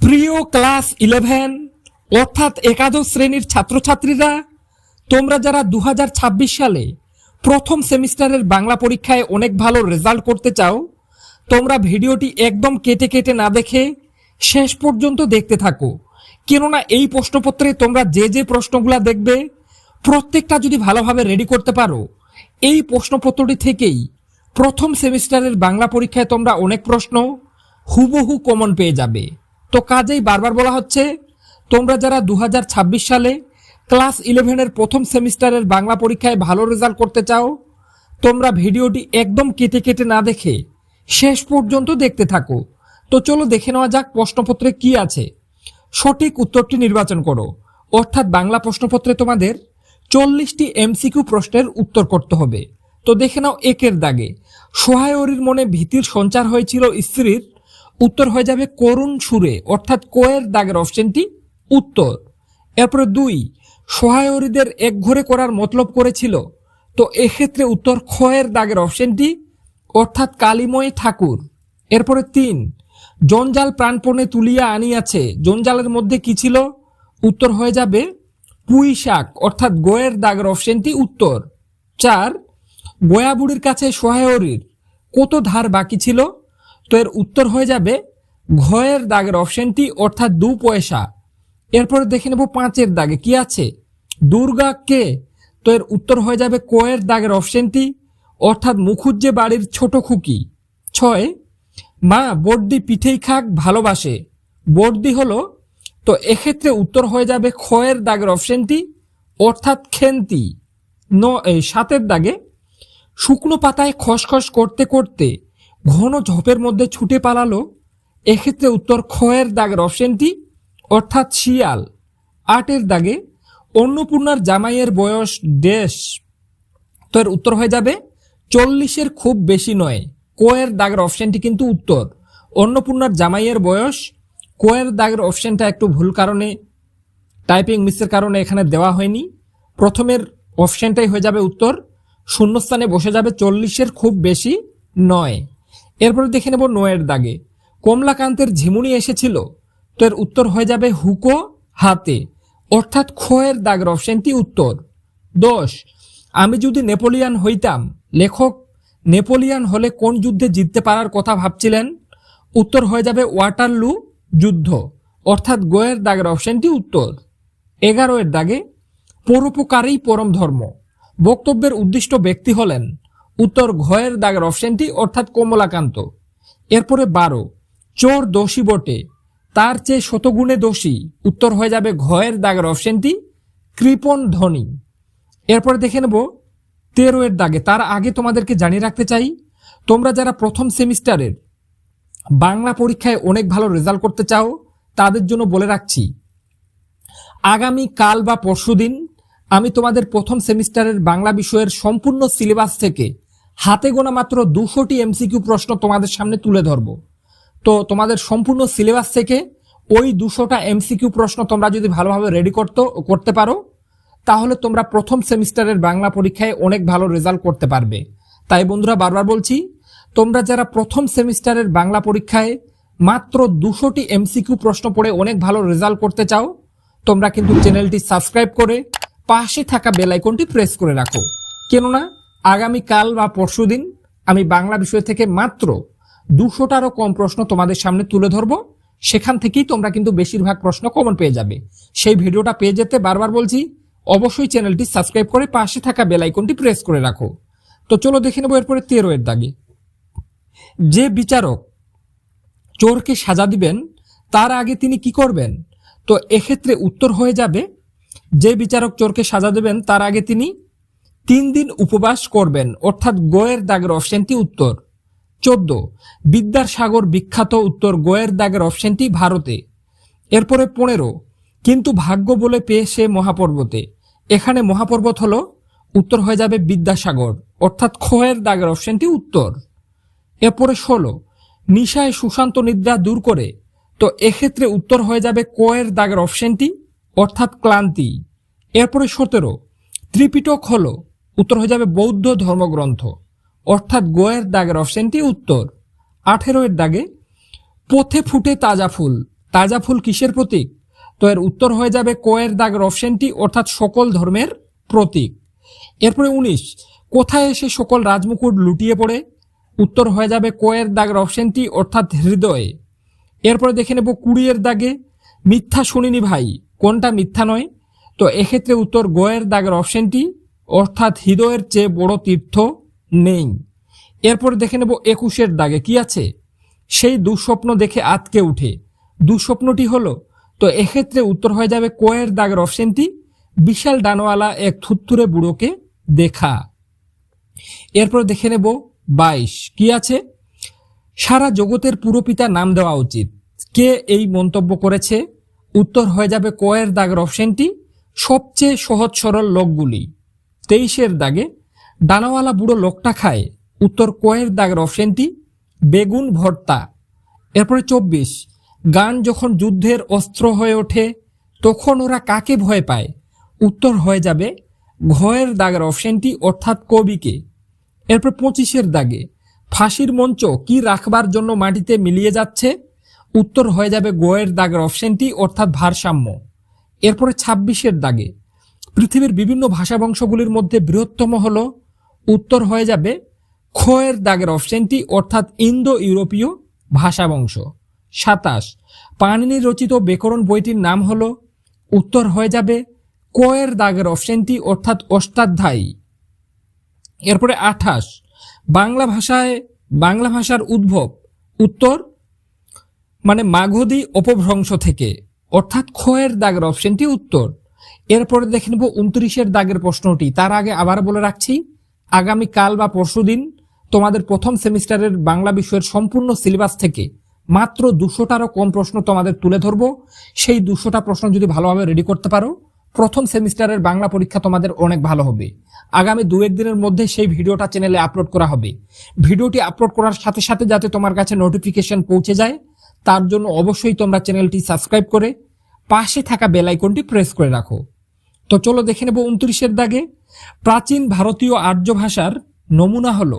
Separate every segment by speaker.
Speaker 1: প্রিয় ক্লাস 11 অর্থাৎ একাদশ শ্রেণীর ছাত্রছাত্রীরা, তোমরা যারা 2026 সালে প্রথম সেমিস্টারের বাংলা পরীক্ষায় অনেক ভালো রেজাল্ট করতে চাও, তোমরা ভিডিওটি একদম কেটে কেটে না দেখে শেষ পর্যন্ত দেখতে থাকো। কেননা এই প্রশ্নপত্রে তোমরা যে প্রশ্নগুলো দেখবে প্রত্যেকটা যদি ভালোভাবে রেডি করতে পারো, এই প্রশ্নপত্রটি থেকেই প্রথম সেমিস্টারের বাংলা পরীক্ষায় তোমরা অনেক প্রশ্ন হুবহু কমন পেয়ে যাবে। তো কাজেই বারবার বলা হচ্ছে, তোমরা যারা 2026 সালে ক্লাস 11-এর প্রথম সেমিস্টারের বাংলা পরীক্ষায় ভালো রেজাল্ট করতে চাও, তোমরা ভিডিওটি একদম কেটে কেটে না দেখে শেষ পর্যন্ত দেখতে থাকো। তো চলো দেখে নেওয়া যাক প্রশ্নপত্রে কি আছে। সঠিক উত্তরটি নির্বাচন করো। অর্থাৎ বাংলা প্রশ্নপত্রে তোমাদের 40টি এমসিকিউ প্রশ্নের উত্তর করতে হবে। তো দেখে নাও একের দাগে, সোহায়রির মনে ভীতির সঞ্চার হয়েছিল স্ত্রীর, উত্তর হয়ে যাবে করুণ সুরে, অর্থাৎ কোয়ের দাগের অপশনটি উত্তর। এরপরে 2, সোহায়রিদের এক ঘরে করার মতলব করেছিল, তো এক্ষেত্রে উত্তর খয়ের দাগের অপশনটি অর্থাৎ কালিময় ঠাকুর। এরপরে 3, জঞ্জাল প্রাণপণে তুলিয়া আনিয়াছে, জঞ্জালের মধ্যে কি ছিল, উত্তর হয়ে যাবে পুঁই শাক, অর্থাৎ গোয়ের দাগের অপশনটি উত্তর। 4, গয়াবুড়ির কাছে সোহায়রির কত ধার বাকি ছিল, তো এর উত্তর হয়ে যাবে ঘয়ের দাগের অপশনটি অর্থাৎ 2 পয়সা। এরপরে দেখে নেব 5-এর দাগে কি আছে, দুর্গা কে, তো এর উত্তর হয়ে যাবে কোয়ের দাগের অপশনটি অর্থাৎ মুখুজ্জে বাড়ির ছোট খুকি। 6, মা বর্দি পিঠেই খাক ভালোবাসে, বর্দি হলো, তো এক্ষেত্রে উত্তর হয়ে যাবে খয়ের দাগের অপশনটি অর্থাৎ খেন্তি। 7-এর দাগে, শুকনো পাতায় খসখস করতে করতে ঘন ঝোপের মধ্যে ছুটে পালালো, এক্ষেত্রে উত্তর খয়ের দাগের অপশনটি অর্থাৎ শিয়াল। 8-এর দাগে, অন্নপূর্ণার জামাইয়ের বয়স ড্যাশ, তো এর উত্তর হয়ে যাবে 40-এর খুব বেশি নয়, কোয়ের দাগের অপশনটি কিন্তু উত্তর। অন্নপূর্ণার জামাইয়ের বয়স, কোয়ের দাগের অপশনটা একটু ভুল কারণে, টাইপিং মিসের কারণে এখানে দেওয়া হয়নি, প্রথমের অপশনটাই হয়ে যাবে উত্তর, শূন্যস্থানে বসে যাবে 40-এর খুব বেশি নয়। এরপরে দেখে নেব 9-এর দাগে, কমলাকান্তের ঝিমুনি এসেছিল, তো এর উত্তর হয়ে যাবে হুকো হাতে, অর্থাৎ খয়ের দাগের অপশনটি উত্তর। 10, আমি যদি নেপোলিয়ান হইতাম, লেখক নেপোলিয়ান হলে কোন যুদ্ধে জিততে পারার কথা ভাবছিলেন, উত্তর হয়ে যাবে ওয়াটারলু যুদ্ধ, অর্থাৎ গোয়ের দাগের অপশনটি উত্তর। 11-এর দাগে, পরোপকারই পরম ধর্ম, বক্তব্যের উদ্দিষ্ট ব্যক্তি হলেন, উত্তর ঘয়ের দাগের অপশনটি অর্থাৎ কমলাকান্ত। এরপরে 12, চোর দোষী বটে, তার চেয়ে শতগুণে দোষী, উত্তর হয়ে যাবে ঘয়ের দাগের অপশনটি কৃপণ ধ্বনি। এরপরে দেখে নেব 13-এর দাগে, তার আগে তোমাদেরকে জানিয়ে রাখতে চাই, তোমরা যারা প্রথম সেমিস্টারের বাংলা পরীক্ষায় অনেক ভালো রেজাল্ট করতে চাও, তাদের জন্য বলে রাখছি, আগামী কাল বা পরশুদিন আমি তোমাদের প্রথম সেমিস্টারের বাংলা বিষয়ের সম্পূর্ণ সিলেবাস থেকে হাতে গোনা মাত্র 200টি এমসিকিউ প্রশ্ন তোমাদের সামনে তুলে ধরব। তো তোমাদের সম্পূর্ণ সিলেবাস থেকে ওই 200টা এমসিকিউ প্রশ্ন তোমরা যদি ভালোভাবে রেডি করতে পারো, তাহলে তোমরা প্রথম সেমিস্টারের বাংলা পরীক্ষায় অনেক ভালো রেজাল্ট করতে পারবে। তাই বন্ধুরা, বারবার বলছি, তোমরা যারা প্রথম সেমিস্টারের বাংলা পরীক্ষায় মাত্র 200টি এমসিকিউ প্রশ্ন পড়ে অনেক ভালো রেজাল্ট করতে চাও, তোমরা কিন্তু চ্যানেলটি সাবস্ক্রাইব করে পাশে থাকা বেল আইকনটি প্রেস করে রাখো। কেননা আগামী কাল বা পরশুদিন আমি বাংলা বিষয় থেকে মাত্র 200টারও কম প্রশ্ন তোমাদের সামনে তুলে ধরবো, সেখান থেকেই তোমরা কিন্তু বেশিরভাগ প্রশ্ন কমন পেয়ে যাবে। সেই ভিডিওটা পেয়ে যেতে বারবার বলছি, অবশ্যই চ্যানেলটি সাবস্ক্রাইব করে পাশে থাকা বেল আইকনটি প্রেস করে রাখো। তো চলো দেখে নেব এরপরে 13-এর দাগে, যে বিচারক চোরকে সাজা দিবেন তার আগে তিনি কি করবেন, তো এক্ষেত্রে উত্তর হয়ে যাবে, যে বিচারক চোরকে সাজা দেবেন তার আগে তিনি 3 দিন উপবাস করবেন, অর্থাৎ গোয়ের দাগের অপশনটি উত্তর। 14, বিদ্যার সাগর বিখ্যাত, উত্তর গোয়ের দাগের অপশনটি ভারতে। এরপরে 15, কিন্তু ভাগ্য বলে পেয়ে সে মহাপর্বতে, এখানে মহাপর্বত হলো, উত্তর হয়ে যাবে বিদ্যাসাগর, অর্থাৎ খয়ের দাগের অপশনটি উত্তর। এরপরে 16, নিশায় সুশান্ত নিদ্রা দূর করে, তো এক্ষেত্রে উত্তর হয়ে যাবে কোয়ের দাগের অপশনটি অর্থাৎ ক্লান্তি। এরপরে 17, ত্রিপিটক হলো, উত্তর হয়ে যাবে বৌদ্ধ ধর্মগ্রন্থ, অর্থাৎ গোয়ের দাগের অপশনটি উত্তর। 18-এর দাগে, পথে ফুটে তাজা ফুল, তাজা ফুল কিসের প্রতীক? তো এর উত্তর হয়ে যাবে ক এর দাগের অপশনটি, অর্থাৎ সকল ধর্মের প্রতীক। এরপরে 19, কোথায় এসে সকল রাজমুকুট লুটিয়ে পড়ে? উত্তর হয়ে যাবে ক এর দাগের অপশনটি, অর্থাৎ হৃদয়ে। এরপরে দেখে নেব 20 এর দাগে, মিথ্যা শুনিনি ভাই, কোনটা মিথ্যা নয়? তো এক্ষেত্রে উত্তর গ এর দাগের অপশনটি, অর্থাৎ হৃদয়ের চেয়ে বড় তীর্থ নেই। এরপরে দেখে নেব 21 এর দাগে কি আছে? সেই দুঃস্বপ্ন দেখে আতকে উঠে, দুঃস্বপ্নটি হলো? তো এক্ষেত্রে উত্তর হয়ে যাবে ক এর দাগের অপশনটি, বিশাল ডানওয়ালা এক থুত্তুরে বুড়োকে দেখা। এরপর দেখে নেব 22, কি আছে? সারা জগতের পুরোপিতা নাম দেওয়া উচিত, কে এই মন্তব্য করেছে? উত্তর হয়ে যাবে ক এর দাগের অপশনটি, সবচেয়ে সহজ সরল লোকগুলি। 23 এর দাগে, ডানাওয়ালা বুড়ো লোকটা খায়, উত্তর ক এর দাগের অপশনটি, বেগুন ভর্তা। এরপরে 24, গান যখন যুদ্ধের অস্ত্র হয়ে ওঠে তখন ওরা কাকে ভয় পায়? উত্তর হয়ে যাবে ঘ এর দাগের অপশনটি, অর্থাৎ কবিকে। এরপর 25 এর দাগে, ফাঁসির মঞ্চ কি রাখবার জন্য মাটিতে মিলিয়ে যাচ্ছে? উত্তর হয়ে যাবে গ এর দাগের অপশনটি, অর্থাৎ ভারসাম্য। এরপরে 26 এর দাগে, পৃথিবীর বিভিন্ন ভাষাবংশগুলির মধ্যে বৃহত্তম হল? উত্তর হয়ে যাবে খ এর দাগের অপশনটি, অর্থাৎ ইন্দো ইউরোপীয় ভাষাবংশ। 27, পাণিনির রচিত ব্যাকরণ বইটির নাম হল? উত্তর হয়ে যাবে ক এর দাগের অপশনটি, অর্থাৎ অষ্টাধ্যায়ী। এরপরে 28, বাংলা ভাষার উদ্ভব? উত্তর মাগধী অপভ্রংশ থেকে, অর্থাৎ খ এর দাগের অপশনটি উত্তর। এরপরে দেখে নেব 29 এর দাগের প্রশ্নটি। তার আগে আবার বলে রাখছি, আগামীকাল বা পরশুদিন তোমাদের প্রথম সেমিস্টারের বাংলা বিষয়ের সম্পূর্ণ সিলেবাস থেকে মাত্র 200টারও কম প্রশ্ন তোমাদের তুলে ধরবো। সেই 200টা প্রশ্ন যদি ভালোভাবে রেডি করতে পারো, প্রথম সেমিস্টারের বাংলা পরীক্ষা তোমাদের অনেক ভালো হবে। আগামী 2-1 দিনের মধ্যে সেই ভিডিওটা চ্যানেলে আপলোড করা হবে। ভিডিওটি আপলোড করার সাথে সাথে যাতে তোমার কাছে নোটিফিকেশন পৌঁছে যায়, তার জন্য অবশ্যই তোমরা চ্যানেলটি সাবস্ক্রাইব করে পাশে থাকা বেল আইকনটি প্রেস করে রাখো। তো চলো দেখে নেব 29 এর দাগে, প্রাচীন ভারতীয় আর্য ভাষার নমুনা হলো?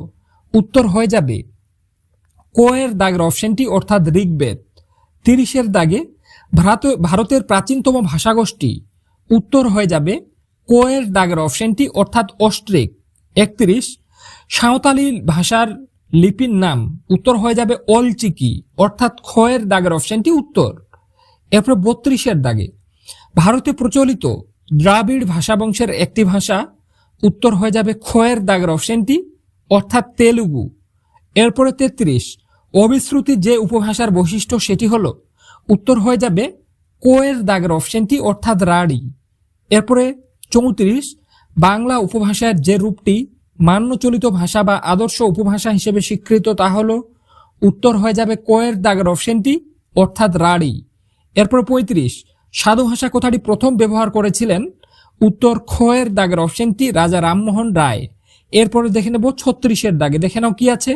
Speaker 1: উত্তর হয়ে যাবে ক এর দাগের অপশনটি, অর্থাৎ ঋগ্বেদ। 30 এর দাগে, ভারতের প্রাচীনতম ভাষাগোষ্ঠী? উত্তর হয়ে যাবে ক এর দাগের অপশনটি, অর্থাৎ অস্ট্রিক। 31, সাঁওতালি ভাষার লিপির নাম? উত্তর হয়ে যাবে অলচিকি, অর্থাৎ খ এর দাগের অপশনটি উত্তর। এরপর 32 এর দাগে, ভারতে প্রচলিত দ্রাবিড় ভাষাবংশের একটি ভাষা? উত্তর হয়ে যাবে খ এর দাগের অপশনটি, অর্থাৎ তেলুগু। এরপরে 33, অবিশ্রুতি যে উপভাষার বৈশিষ্ট্য সেটি হলো? উত্তর হয়ে যাবে ক এর দাগের অপশনটি, অর্থাৎ রাঢ়ী। এরপরে 34, বাংলা উপভাষার যে রূপটি মান্যচলিত ভাষা বা আদর্শ উপভাষা হিসেবে স্বীকৃত তা হলো? উত্তর হয়ে যাবে ক এর দাগের অপশনটি, অর্থাৎ রাঢ়ী। এরপর 35, সাধু ভাষা কথাটি প্রথম ব্যবহার করেছিলেন? উত্তর খ এর দাগের অপশনটি, রাজা রামমোহন রায়। এরপরে দেখে নেব 36 এর দাগে, দেখে নাও কি আছে?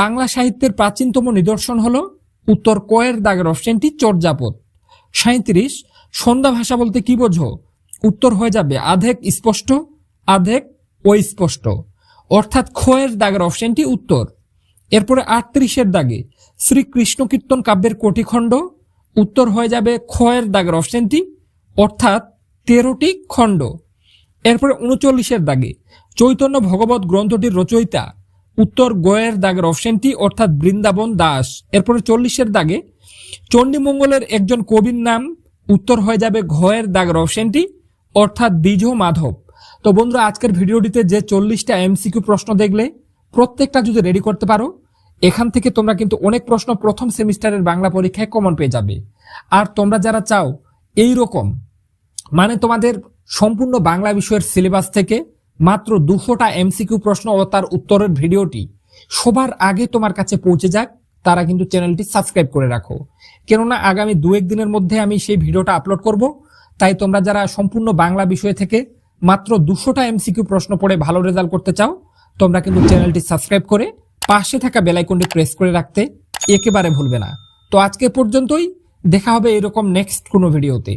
Speaker 1: বাংলা সাহিত্যের প্রাচীনতম নিদর্শন হলো? উত্তর ক এর দাগের অপশনটি, চর্যাপদ। 37, সন্ধ্যা ভাষা বলতে কি বোঝো? উত্তর হয়ে যাবে আধেক স্পষ্ট, আধেক অস্পষ্ট, অর্থাৎ খ এর দাগের অপশনটি উত্তর। এরপরে 38 এর দাগে, শ্রীকৃষ্ণ কীর্তন কাব্যের কটি খণ্ড? উত্তর হয়ে যাবে খ এর দাগের অপশনটি, অর্থাৎ 13টি খণ্ড। এরপরে 39 এর দাগে, চৈতন্য ভগবত গ্রন্থটির রচয়িতা? উত্তর গ এর দাগের অপশনটি, অর্থাৎ বৃন্দাবন দাস। এরপরে 40 এর দাগে, চণ্ডীমঙ্গলের একজন কবির নাম? উত্তর হয়ে যাবে ঘ এর দাগের অপশনটি, অর্থাৎ দ্বিজ মাধব। তো বন্ধুরা, আজকের ভিডিওটিতে যে 40টা এমসিকিউ প্রশ্ন দেখলে, প্রত্যেকটা যদি রেডি করতে পারো, এখান থেকে তোমরা কিন্তু অনেক প্রশ্ন প্রথম সেমিস্টারের বাংলা পরীক্ষায় কমন পেয়ে যাবে। আর তোমরা যারা চাও এই রকম তোমাদের সম্পূর্ণ বাংলা বিষয়ের সিলেবাস থেকে মাত্র 200টা এমসিকিউ প্রশ্ন ও তার উত্তরের ভিডিওটি সবার আগে তোমার কাছে পৌঁছে যাক, তারা কিন্তু চ্যানেলটি সাবস্ক্রাইব করে রাখো। কেননা আগামী 2-1 দিনের মধ্যে আমি সেই ভিডিওটা আপলোড করব। তাই তোমরা যারা সম্পূর্ণ বাংলা বিষয় থেকে মাত্র 200টা এমসিকিউ প্রশ্ন পড়ে ভালো রেজাল্ট করতে চাও, তোমরা কিন্তু চ্যানেলটি সাবস্ক্রাইব করে পাশে থাকা বেল আইকনটি প্রেস করে রাখতে একেবারে ভুলবে না। তো আজকে পর্যন্তই, দেখা হবে এরকম নেক্সট কোনো ভিডিওতে।